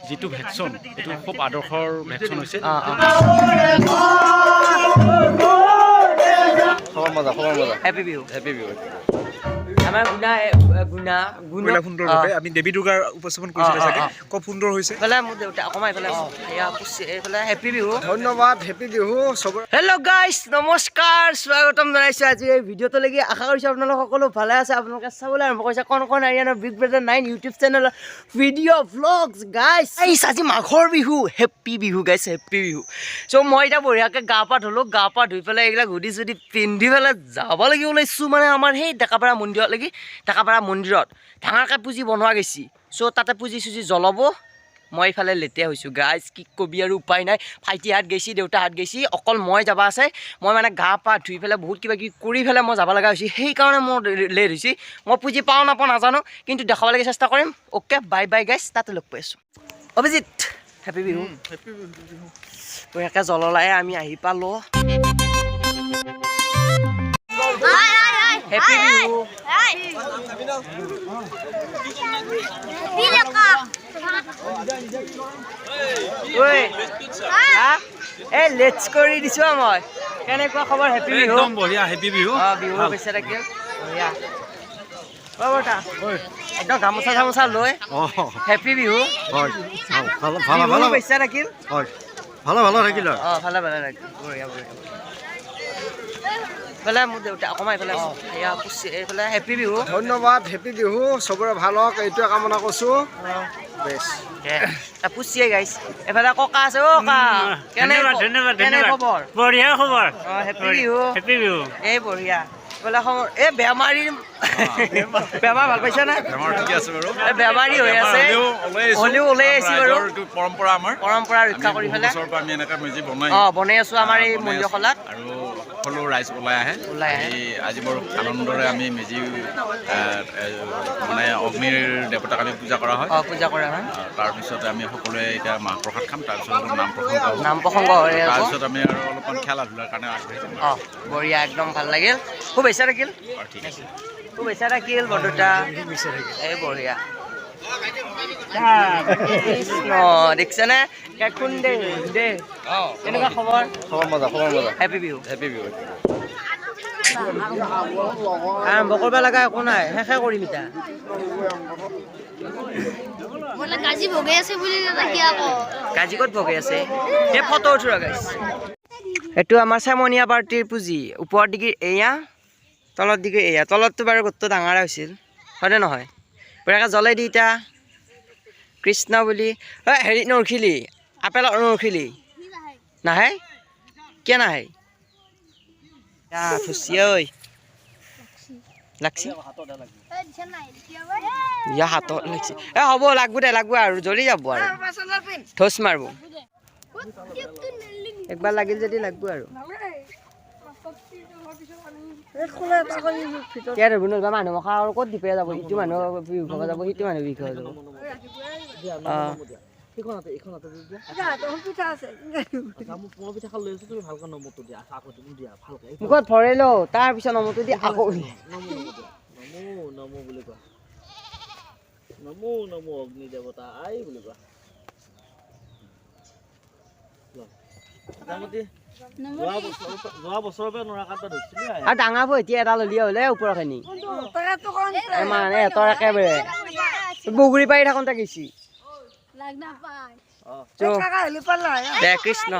যিটো ভেকচিন এইটো খুব আদৰ্শৰ ভেকচিন হৈছে। হেপী বিহু। হেপী বিহু। আমাৰ গুণা সুন্দৰভাৱে আমি দেৱী দুৰ্গাৰ উপস্থাপন কৰিছিলোঁ চাগে, খুব সুন্দৰ হৈছে। এইফালে মোৰ দেউতা অকণমান এইফালে হেপী বিহু। ধন্যবাদ, হেপী বিহু চবৰে। হেল্ল' গাইজ, নমস্কাৰ, স্বাগতম জনাইছোঁ আজি এই ভিডিঅ'টোলৈকে। আশা কৰিছোঁ আপোনালোক সকলো ভালে আছে। আপোনালোকে চাবলৈ আৰম্ভ কৰিছে কণ আৰিয়ানৰ বিগ ব্ৰাদাৰ 9 ইউটিউব চেনেলৰ ভিডিঅ' ভ্লগছ। গাইজ আজি মাঘৰ Bihu, happy Bihu guys, happy Bihu. So' মই এতিয়া বঢ়িয়াকৈ গা পা ধুলোঁ, গা পা ধুই পেলাই এইবিলাক হুডি চুডি পিন্ধি পেলাই যাব লাগিব ওলাইছোঁ মানে আমাৰ সেই ডেকাপাৰা মন্দিৰলৈকে। ডেকাপাৰা মন্দিৰত ডাঙৰকৈ পুঁজি বনোৱা গৈছে। চ' তাতে পুঁজি চুজি জ্বলাব। মই ইফালে লেতেৰা হৈছোঁ গাইজ, কি কবি আৰু উপায় নাই। ভাইটি হাত গৈছে, দেউতা হাত গৈছে, অকল মই যাব আছে। মই মানে গা পা ধুই পেলাই বহুত কিবা কিবি কৰি পেলাই মই যাব লগা হৈছে, সেইকাৰণে মোৰ লেট হৈছে। মই পুঁজি পাওঁ নাপাওঁ নাজানো, কিন্তু দেখাবলৈকে চেষ্টা কৰিম। অ'কে, বাই বাই গাইজ, তাতে লগ পাই আছোঁ। অভিজিত, হেপী বিহু। বঢ়িয়াকৈ জ্বললাই আমি আহি পালোঁ। হেপী বিহু। এই লেটছ কৰি দিছোঁ মই। কেনেকুৱা খবৰ? হেপী বিহু। একদম বঢ়িয়া, হেপী বিহু। বিহু পইচা থাকিল বঢ়িয়া। একদম গামোচা চামোচা লৈ হেপী বিহু। বিহু পইচা থাকিল। ভালো থাকিল। ভালে থাকিল, বঢ়িয়া বঢ়িয়া। এইফালে মোৰ দেউতা অকণমান এইফালে হেপী বিহু। ধন্যবাদ, হেপী বিহু চবৰে ভাল হওক, এইটোৱে কামনা কৰিছোঁ। পুচিয়ে গাইছ। এইফালে ককা আছে। অ' ককা, কেনে খবৰ? বঢ়িয়া খবৰ। হেপী বিহু। হেপী বিহু। এই বঢ়িয়া। এইফালে খবৰ এই বেমাৰী বেমাৰ ভাল পাইছা না? বেমাৰ ঠিকে আছে বাৰু। বেমাৰী হৈ আছে হ'লেও ওলাই আহিছে বাৰু। পৰম্পৰা আমাৰ, পৰম্পৰা ৰক্ষা কৰি পেলাই আমি এনেকৈ মেজি বনাই আছোঁ আমাৰ এই মন্দিৰখনত। আৰু সকলো ৰাইজ ওলাই আহে। আজি বৰ আনন্দৰে আমি মেজি মানে অগ্নিৰ দেৱতাক আমি পূজা কৰা হয়। পূজা কৰা হয়। তাৰপিছতে আমি সকলোৱে এতিয়া মাহ প্ৰসাদ খাম, তাৰপিছত নাম প্ৰসংগ হৈ তাৰপিছত আমি আৰু অলপমান খেলা ধূলাৰ কাৰণে আগবাঢ়িম। বঢ়িয়া, একদম ভাল লাগিল। শুভেচ্ছা থাকিল। ঠিক আছে, শুভেচ্ছা থাকিল বৰদেউতা। এই বঢ়িয়া। দেখিছেনে দে কেনেকুৱা খবৰ? হেপী বিহু। হেপী বিহু। আৰম্ভ কৰিব লগা একো নাই, শেষে কৰিম এতিয়া। গাজি ভগাই আছে বুলি গাজি ক'ত ভগাই আছে? এই ফটো উঠো গাইছ। এইটো আমাৰ চেমনীয়া পাৰ্টিৰ পুঁজি। ওপৰৰ দিগি এয়া, তলত দিগি এয়া। তলতটো বাৰু গোটটো ডাঙৰ হৈছিল, হয়নে নহয়? বঢ়িয়াকৈ জ্বলাই দি এতিয়া কৃষ্ণ বুলি হেৰি নৰখিলি, আপেলৰ নৰখিলি নাহে? কিয় নাহে? খুচি ঐ লাগছি হাতত লাগছি। হ'ব লাগব দে, লাগব আৰু জ্বলি যাব আৰু ঠোচ মাৰব। একবাৰ লাগিল যদি লাগব আৰু মানুহ মখা আৰু ক'ত দিপে যাব? ইটো মানুহ বিহু খাব যাব, সিটো মানুহ বিহু খাব যাব। মুখত ভৰাই লওঁ, তাৰ পিছত নমতো দি আকৌ নমো বুলি কোৱা। নমো নমো অগ্নি দেৱতা আই বুলি কোৱা। যোৱা বছৰৰ পৰা নৰা কাটা ধৰিছিলি আৰু ডাঙৰ এতিয়া এটা ললিয়া হ'লে ওপৰখিনি মানে এটাৰ একেবাৰে বগৰী পাৰি থাকোঁতে গেছি। দে কৃষ্ণ,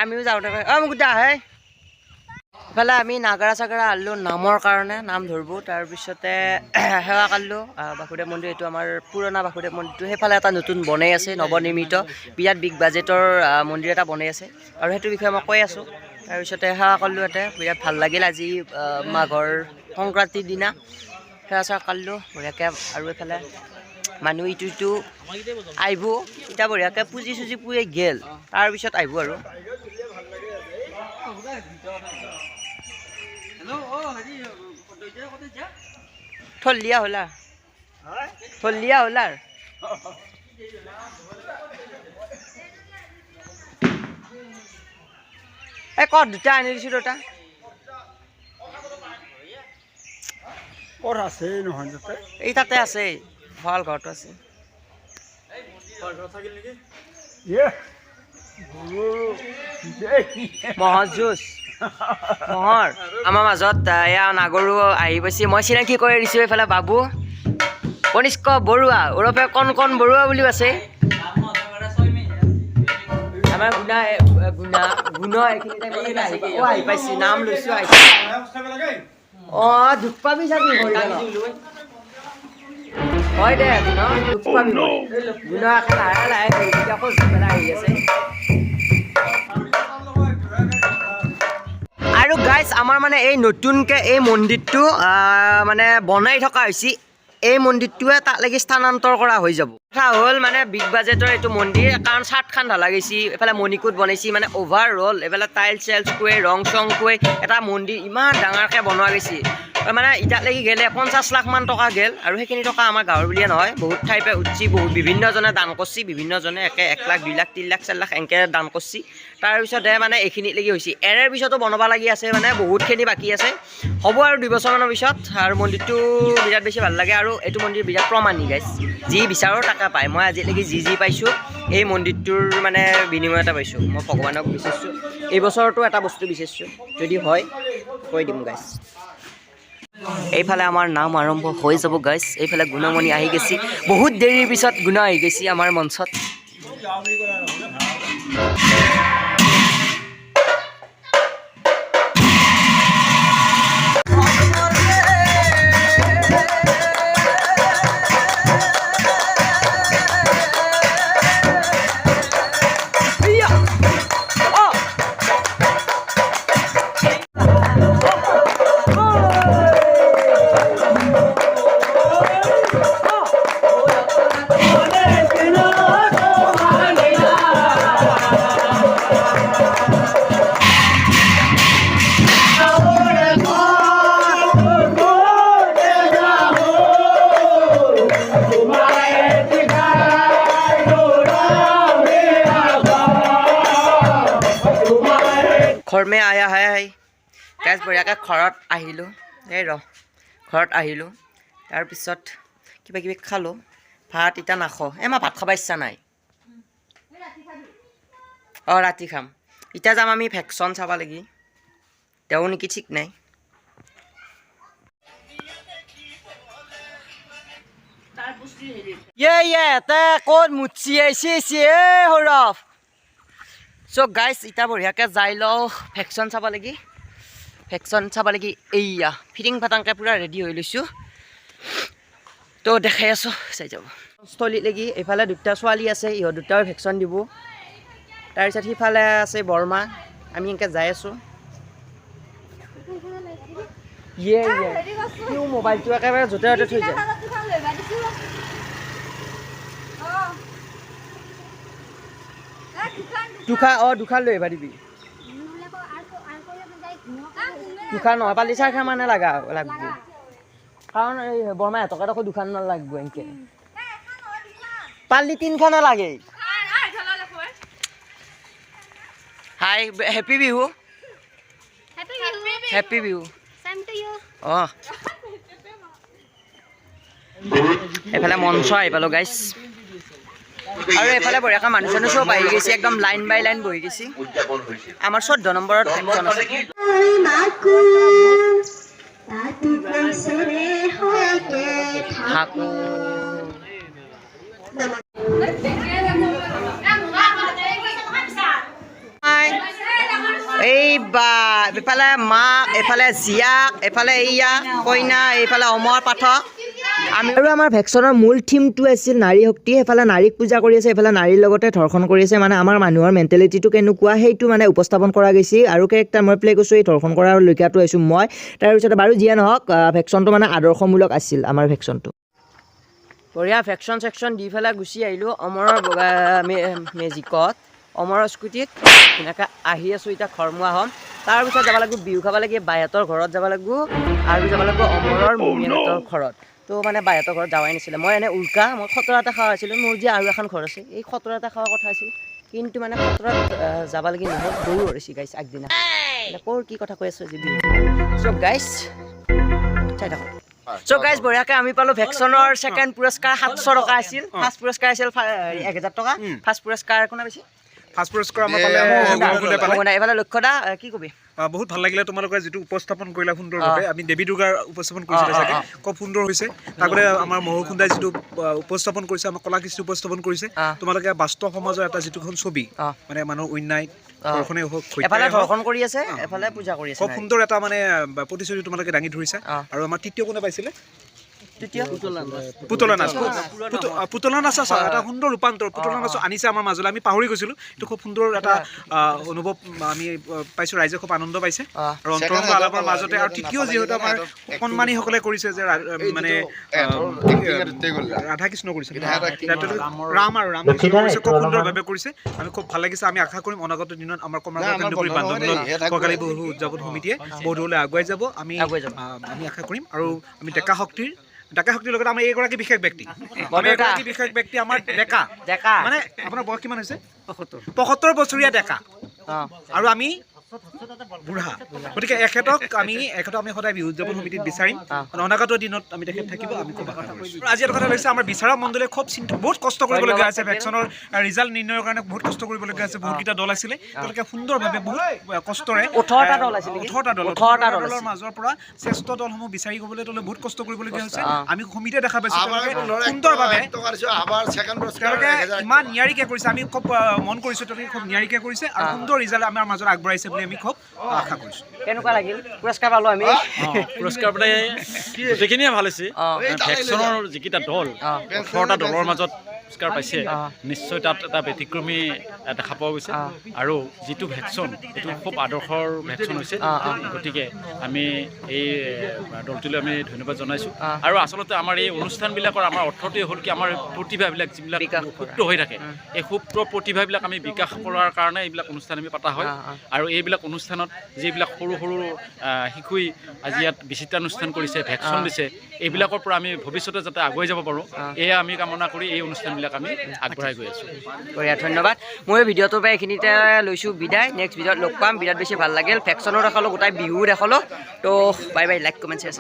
আমিও যাওঁ তাকে। মোক দা আহে ইফালে আমি নাগাৰা চাগাৰা আনিলোঁ নামৰ কাৰণে, নাম ধৰিব। তাৰপিছতে সেৱা কৰিলোঁ বাসুদেৱ মন্দিৰ। এইটো আমাৰ পুৰণা বাসুদেৱ মন্দিৰটো। সেইফালে এটা নতুন বনাই আছে, নৱনিৰ্মিত বিৰাট বিগ বাজেটৰ মন্দিৰ এটা বনাই আছে, আৰু সেইটো বিষয়ে মই কৈ আছোঁ। তাৰপিছতে সেৱা কৰিলোঁ ইয়াতে, বিৰাট ভাল লাগিল। আজি মাঘৰ সংক্ৰান্তিৰ দিনা সেৱা চেৱা কৰিলোঁ বঢ়িয়াকৈ। আৰু এইফালে মানুহ ইটো আহিব এতিয়া বঢ়িয়াকৈ পুঁজি চুজি পুৰি গেল, তাৰপিছত আহিব আৰু থলিয়া হ'লা এই ক'ত দুটা আনি দিছোঁ দুটা ক'ত আছে নহয় তাতে? এই তাতে আছে, ভাল ঘৰটো আছে। মহৰ যুঁজ মহৰ আমাৰ মাজত এয়া নাগৰু আহি পাইছে মই চিনাকি কৰি দিছোঁ এইফালে বাবু কনিষ্ক বৰুৱা ওৰফে কণ বৰুৱা বুলিও আছে আমাৰ গুণ এইখিনি আহি পাইছে নাম লৈছোঁ অঁ দুখ পাবি চাবি হয় দে গুণ দুখ পাবি গুণ লাহে লাহে আকৌ পেলাই আহি আছে আৰু গাইজ আমাৰ মানে এই নতুনকৈ এই মন্দিৰটো মানে বনাই থকা হৈছে এই মন্দিৰটোৱে তালৈকে স্থানান্তৰ কৰা হৈ যাব কথা হ'ল মানে বিগ বাজেটৰ এইটো মন্দিৰ কাৰণ চাৰ্টখন ঢালা গৈছে এইফালে মণিকোট বনাইছে মানে অভাৰ অল এইফালে টাইলছ চেলছ কৈ ৰং চং কৈ এটা মন্দিৰ ইমান ডাঙৰকৈ বনোৱা গৈছে মানে এতিয়ালৈকে গ'লে 50 লাখ মান টকা গ'ল আৰু সেইখিনি টকা আমাৰ গাঁৱৰ বুলিয়ে নহয় বহুত ঠাইৰ পৰা উঠছি বহুত বিভিন্নজনে দান কৰিছে বিভিন্নজনে 1 লাখ 2 লাখ 3 লাখ 4 লাখ এনেকৈ দান কৰিছে তাৰপিছতে মানে এইখিনিলৈকে হৈছে এৰে পিছতো বনাব লাগি আছে মানে বহুতখিনি বাকী আছে হ'ব আৰু 2 বছৰমানৰ পিছত আৰু মন্দিৰটো বিৰাট বেছি ভাল লাগে আৰু এইটো মন্দিৰ বিৰাট প্ৰমাণী গাইজ যি বিচাৰোঁ তাকে পায় মই আজিলৈকে যি পাইছোঁ এই মন্দিৰটোৰ মানে বিনিময় এটা পাইছোঁ মই ভগৱানক বিচাৰিছোঁ এই বছৰতো এটা বস্তু বিচাৰিছোঁ যদি হয় কৈ দিম গাইজ এইফালে আমাৰ নাম আৰম্ভ হৈ যাব গাইজ এইফালে গুণমণি আহি গৈছে বহুত দেৰিৰ পিছত গুণ আহি গৈছে আমাৰ মঞ্চত ঘৰ মে আয়া है গাইজ বঢ়িয়াকৈ ঘৰত আহিলোঁ ঘৰত আহিলোঁ তাৰপিছত কিবা কিবি খালোঁ ভাত এতিয়া নাখাওঁ মই ভাত খাব ইচ্ছা নাই অঁ ৰাতি খাম এতিয়া যাম আমি ভেকশ্যন চাব লাগি তেওঁ নেকি ঠিক নাই এতে ক'ত মুচি আহিছে সৌৰভ চ' গাইজ এতিয়া বঢ়িয়াকৈ যাই লওঁ ভেকশ্যন চাব লাগি এইয়া ফিটিং ফাটাংকৈ পূৰা ৰেডি হৈ লৈছোঁ তো দেখাই আছোঁ চাই যাব স্থলীত লাগি এইফালে 2টা ছোৱালী আছে ইহঁত 2টাও ভেকশ্যন দিব তাৰপিছত সিফালে আছে বৰমা আমি এনেকৈ যাই আছোঁ সিও মোবাইলটো একেবাৰে য'তে ত'তে থৈ যায় দুখান লৈ আহিবা দিবি দুখান নহয় পালি 4খান মানে লাগব কাৰণ এই বৰমাহঁতক আকৌ 2খান নালাগব এনেকৈ পালি 3খানে লাগে হাই হেপী বিহু অঁ এইফালে মঞ্চ আহি পালোঁ গাইজ আৰু এইফালে বঢ়িয়াকৈ মানুহ চানুহ চব আহি গৈছে একদম লাইন বাই লাইন বহি গৈছে আমাৰ 14 নম্বৰত ভেকশ্যন আছে এই বা এইফালে মাক এইফালে জীয়াক এইফালে এইয়া কইনা এইফালে অমৰ পাঠক আমি আৰু আমাৰ ভেকশ্যনৰ মূল থিমটো আছিল নাৰী শক্তি সেইফালে নাৰীক পূজা কৰি আছে এইফালে নাৰীৰ লগতে ধৰ্ষণ কৰি আছে মানে আমাৰ মানুহৰ মেণ্টেলিটিটো কেনেকুৱা সেইটো মানে উপস্থাপন কৰা গৈছে আৰু কেৰেক্টাৰ মই প্লে' কৰিছোঁ এই ধৰ্ষণ কৰাৰ লৈকাটো আহিছোঁ মই তাৰপিছতে বাৰু যিয়ে নহওক ভেকশ্যনটো মানে আদৰ্শমূলক আছিল আমাৰ ভেকশ্যনটো বঢ়িয়া ভেকশ্যন চেকশ্যন দি পেলাই গুচি আহিলোঁ অমৰৰ মেজিকত অমৰৰ স্কুটিত এনেকৈ আহি আছোঁ এতিয়া ঘৰমুৱা হ'ম তাৰপিছত যাব লাগিব বিহু খাব লাগে বাইহঁতৰ ঘৰত যাব লাগিব আৰু যাব লাগিব অমৰৰ মমিহঁতৰ ঘৰত তো মানে বাইহঁতৰ ঘৰত যাৱাই নাছিলে মই এনে উল্কা মই খতৰাতে খাৱা আছিলোঁ মোৰ যে আৰু এখন ঘৰ আছে এই খতৰাতে খোৱাৰ কথা আছিল কিন্তু মানে খতৰাত যাব লাগি নহ'ল দৌৰ হৈছি গাইছ আগদিনা ক'ৰ কি কথা কৈ আছোঁ যে বিহু চব গাইছ চাই থাকক চ' গাইজ বঢ়িয়াকৈ আমি পালোঁ ভেকচনৰ ছেকেণ্ড পুৰস্কাৰ 700 টকা আছিল ফাৰ্ষ্ট পুৰস্কাৰ আছিল 1000 টকা ফাৰ্ষ্ট পুৰস্কাৰ কোনে পাইছে ফাৰ্ষ্ট পুৰস্কাৰ আমাৰ পালে এইফালে লক্ষ্য দা কি কবি বহুত ভাল লাগিলে তোমালোকে যিটো উপস্থাপন কৰিলা সুন্দৰভাৱে আমি দেৱী দুৰ্গাৰ উপস্থাপন কৰিছিলোঁ চাগে খুব সুন্দৰ হৈছে তাৰোপৰি আমাৰ মহকুণ্ডাই যিটো উপস্থাপন কৰিছে আমাৰ কলাকৃষ্টি উপস্থাপন কৰিছে তোমালোকে বাস্তৱ সমাজৰ এটা যিটোখন ছবি মানে মানুহৰ অন্যায় ধৰ্ষণে হওক এফালে ধৰ্ষণ কৰি আছে এফালে পূজা কৰি আছে খুব সুন্দৰ এটা মানে প্ৰতিশ্ৰুতি তোমালোকে দাঙি ধৰিছা আৰু আমাৰ তৃতীয় কোনে পাইছিলে পুতলা নাচ পুতলা নাচ এটা সুন্দৰ ৰূপান্তৰ পুতলা নাচ আনিছে আমাৰ মাজলৈ আমি পাহৰি গৈছিলোঁ এইটো খুব সুন্দৰ এটা অনুভৱ আমি পাইছোঁ ৰাইজে খুব আনন্দ পাইছে আৰু অন্তৰংগ আলাপৰ মাজতে আৰু তৃতীয় যিহেতু আমাৰ অকণমানিসকলে কৰিছে যে মানে ৰাধা কৃষ্ণ কৰিছে ৰাম কৃষ্ণ কৰিছে খুব সুন্দৰভাৱে কৰিছে আমি খুব ভাল লাগিছে আমি আশা কৰিম অনাগত দিনত আমাৰ কমলাবাৰী কেন্দ্ৰপুৰী বান্ধৱীলত ককালী বিহু উদযাপন সমিতিয়ে বহুদূৰলৈ আগুৱাই যাব আমি আশা কৰিম আৰু আমি ডেকা শক্তিৰ লগত আমাৰ এইগৰাকী বিশেষ ব্যক্তি আমাৰ ডেকা মানে আপোনাৰ বয়স কিমান হৈছে 75 বছৰীয়া ডেকা আৰু আমি বুঢ়া গতিকে এখেতক আমি সদায় বিহু উদযাপন সমিতিত বিচাৰিম অনাগত দিনত আমি তেখেত থাকিব আমি খুব আশা কৰিছোঁ আজি এটা কথা হৈছে আমাৰ বিচাৰক মণ্ডলে খুব বহুত কষ্ট কৰিবলগীয়া আছে ভেকচনৰ ৰিজাল্ট নিৰ্ণয়ৰ কাৰণে বহুত কষ্ট কৰিবলগীয়া আছে বহুতকেইটা দল আছিলে তেওঁলোকে সুন্দৰভাৱে বহুত কষ্টৰে 18টা দলৰ মাজৰ পৰা শ্ৰেষ্ঠ দলসমূহ বিচাৰি গবলৈ তেওঁলোকে বহুত কষ্ট কৰিবলগীয়া হৈছে আমি সমিতিয়ে দেখা পাইছোঁ সুন্দৰভাৱে তেওঁলোকে ইমান নিয়াৰিকৈ কৰিছে আমি খুব মন কৰিছোঁ তেওঁলোকে খুব নিয়াৰিকৈ কৰিছে আৰু সুন্দৰ ৰিজাল্ট আমাৰ মাজত আগবঢ়াইছে আমি খুব আশা কৰিছোঁ কেনেকুৱা লাগিল পুৰস্কাৰ পালোঁ আমি পুৰস্কাৰ পালে গোটেইখিনিয়ে ভাল হৈছে ভেকচনৰ যিকেইটা দল 18টা দলৰ মাজত পুৰস্কাৰ পাইছে নিশ্চয় তাত এটা ব্যতিক্ৰমী দেখা পোৱা গৈছে আৰু যিটো ভেকচন এইটো খুব আদৰ্শৰ ভেকচন হৈছে গতিকে আমি এই দলটোলৈ আমি ধন্যবাদ জনাইছোঁ আৰু আচলতে আমাৰ এই অনুষ্ঠানবিলাকৰ আমাৰ অৰ্থটোৱে হ'ল কি আমাৰ প্ৰতিভাবিলাক যিবিলাক সুপ্ত হৈ থাকে এই সুপ্ত প্ৰতিভাবিলাক আমি বিকাশ কৰাৰ কাৰণে এইবিলাক অনুষ্ঠান আমি পতা হয় আৰু এইবিলাক অনুষ্ঠানত যিবিলাক সৰু সৰু শিশুই আজি ইয়াত বিচিত্ৰানুষ্ঠান কৰিছে ভেকচন দিছে এইবিলাকৰ পৰা আমি ভৱিষ্যতে যাতে আগুৱাই যাব পাৰোঁ এয়া আমি কামনা কৰি এই অনুষ্ঠানবিলাক আমি আগবঢ়াই গৈ আছোঁ বঢ়িয়া ধন্যবাদ মই ভিডিঅ'টোৰ পৰা এইখিনিতে লৈছোঁ বিদায় নেক্সট ভিডিঅ'ত লগ পাম বিৰাট বেছি ভাল লাগিল ভেকচনো দেখালোঁ গোটাই বিহু দেখালোঁ তো bye bye like comment share